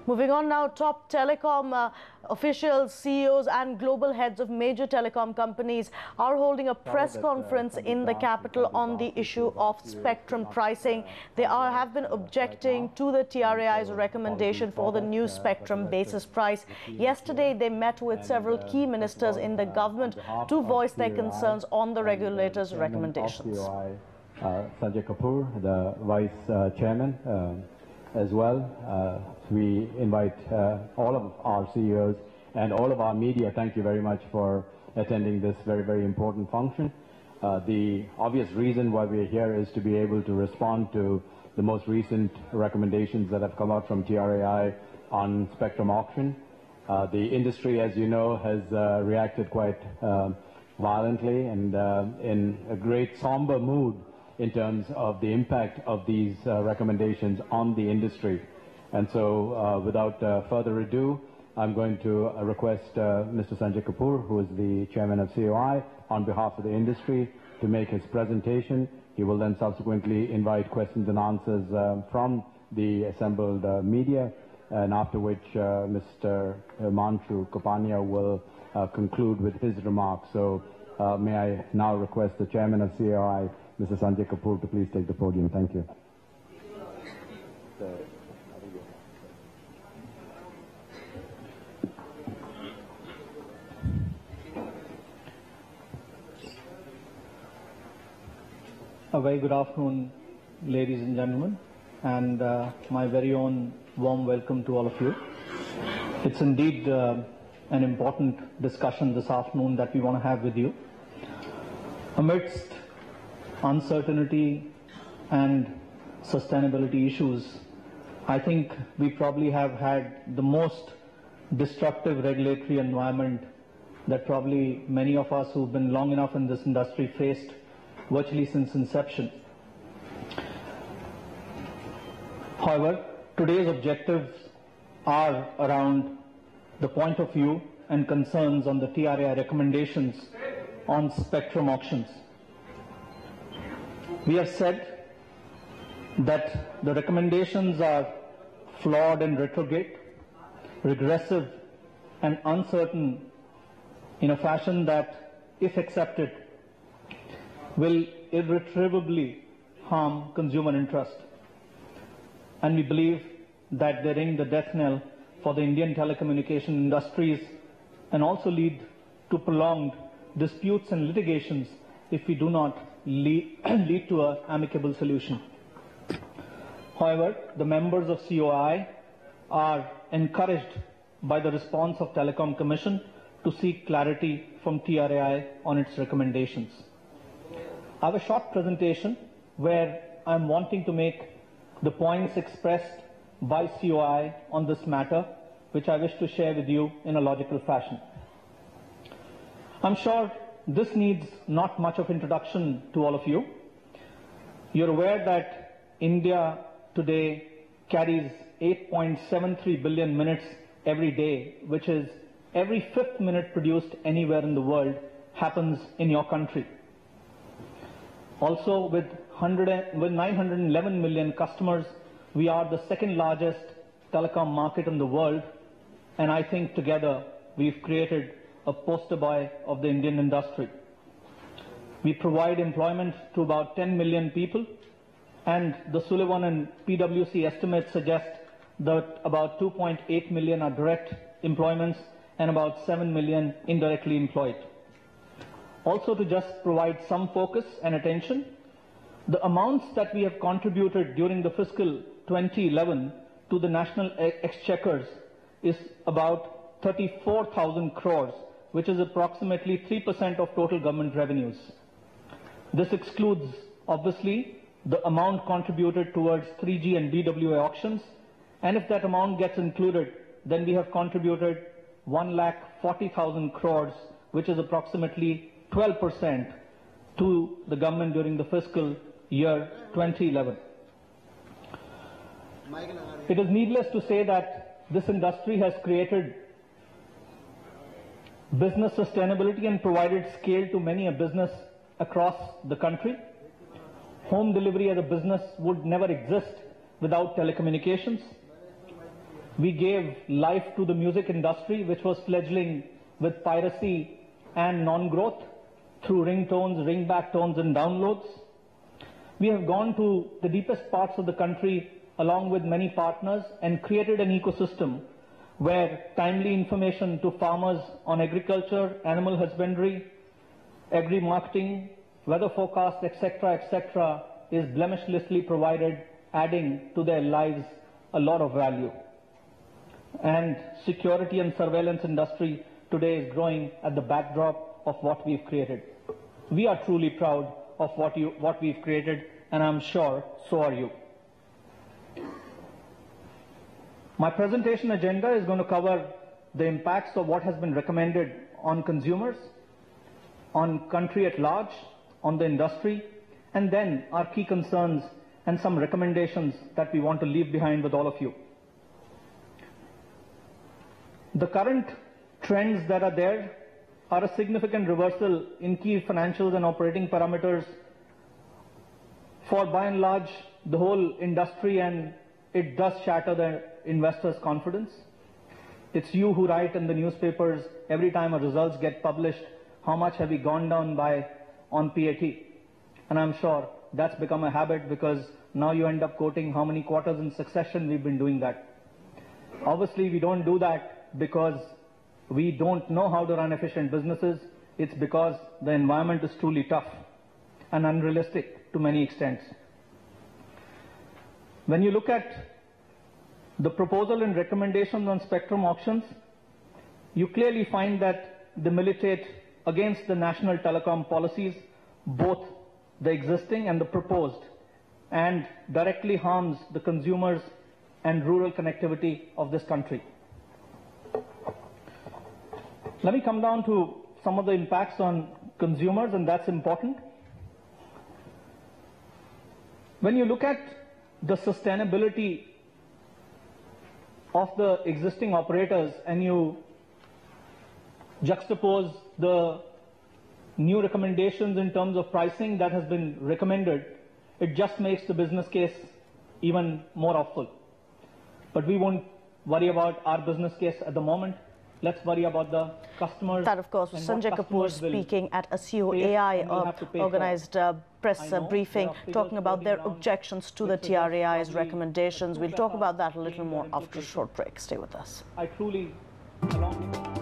Moving on now, top telecom officials, CEOs and global heads of major telecom companies are holding a press conference in the capital on the issue of spectrum pricing. They have been objecting to the TRAI's recommendation for the new spectrum basis price. Yesterday, they met with several key ministers in the government to voice their concerns on the regulator's recommendations. Sanjay Kapoor, the Vice Chairman, as well. We invite all of our CEOs and all of our media. Thank you very much for attending this very, very important function. The obvious reason why we are here is to be able to respond to the most recent recommendations that have come out from TRAI on spectrum auction. The industry, as you know, has reacted quite violently and in a great somber mood in terms of the impact of these recommendations on the industry. And so without further ado, I'm going to request Mr. Sanjay Kapoor, who is the chairman of COI, on behalf of the industry, to make his presentation. He will then subsequently invite questions and answers from the assembled media, and after which Mr. Himanshu Kapania will conclude with his remarks. So may I now request the chairman of COI, Mr. Sanjay Kapoor, to please take the podium. Thank you. A very good afternoon, ladies and gentlemen, and my very own warm welcome to all of you. It's indeed an important discussion this afternoon that we want to have with you. Amidst uncertainty and sustainability issues, I think we probably have had the most destructive regulatory environment that probably many of us who've been long enough in this industry faced virtually since inception. However, today's objectives are around the point of view and concerns on the TRAI recommendations on spectrum auctions. We have said that the recommendations are flawed and retrograde, regressive and uncertain in a fashion that, if accepted, will irretrievably harm consumer interest. And we believe that they ring the death knell for the Indian telecommunication industries and also lead to prolonged disputes and litigations if we do not lead to an amicable solution. However, the members of COI are encouraged by the response of Telecom Commission to seek clarity from TRAI on its recommendations. I have a short presentation where I'm wanting to make the points expressed by COI on this matter, which I wish to share with you in a logical fashion. I'm sure this needs not much of introduction to all of you. You're aware that India today carries 8.73 billion minutes every day, which is every 5th minute produced anywhere in the world happens in your country. Also, with 911 million customers, we are the second largest telecom market in the world, and I think together we've created a poster boy of the Indian industry. We provide employment to about 10 million people, and the Sullivan and PwC estimates suggest that about 2.8 million are direct employments and about 7 million indirectly employed. Also, to just provide some focus and attention, the amounts that we have contributed during the fiscal 2011 to the national exchequers is about 34,000 crores, which is approximately 3% of total government revenues. This excludes, obviously, the amount contributed towards 3G and DWA auctions, and if that amount gets included, then we have contributed 1,40,000 crores, which is approximately 12% to the government during the fiscal year 2011. It is needless to say that this industry has created business sustainability and provided scale to many a business across the country. Home delivery as a business would never exist without telecommunications. We gave life to the music industry, which was fledgling with piracy and non-growth through ringtones, ringback tones, and downloads. We have gone to the deepest parts of the country along with many partners and created an ecosystem where timely information to farmers on agriculture, animal husbandry, agri-marketing, weather forecast, etc., is blemishlessly provided, adding to their lives a lot of value. And security and surveillance industry today is growing at the backdrop of what we've created. We are truly proud of what we've created, and I'm sure so are you. My presentation agenda is going to cover the impacts of what has been recommended on consumers, on country at large, on the industry, and then our key concerns and some recommendations that we want to leave behind with all of you. The current trends that are there are a significant reversal in key financials and operating parameters for, by and large, the whole industry, and it does shatter the investors' confidence. It's you who write in the newspapers every time our results get published, how much have we gone down by on PAT? And I'm sure that's become a habit, because now you end up quoting how many quarters in succession we've been doing that. Obviously, we don't do that because we don't know how to run efficient businesses. It's because the environment is truly tough and unrealistic to many extents. When you look at the proposal and recommendations on spectrum auctions, you clearly find that they militate against the national telecom policies, both the existing and the proposed, and directly harms the consumers and rural connectivity of this country. Let me come down to some of the impacts on consumers, and that's important. When you look at the sustainability of the existing operators and you juxtapose the new recommendations in terms of pricing that has been recommended, it just makes the business case even more awful. But we won't worry about our business case at the moment. Let's worry about the customers. That, of course, was Sanjay Kapoor speaking at a COAI organized press briefing, talking about their objections to the TRAI's recommendations. We'll talk about that a little more after a short break. Stay with us. I truly, along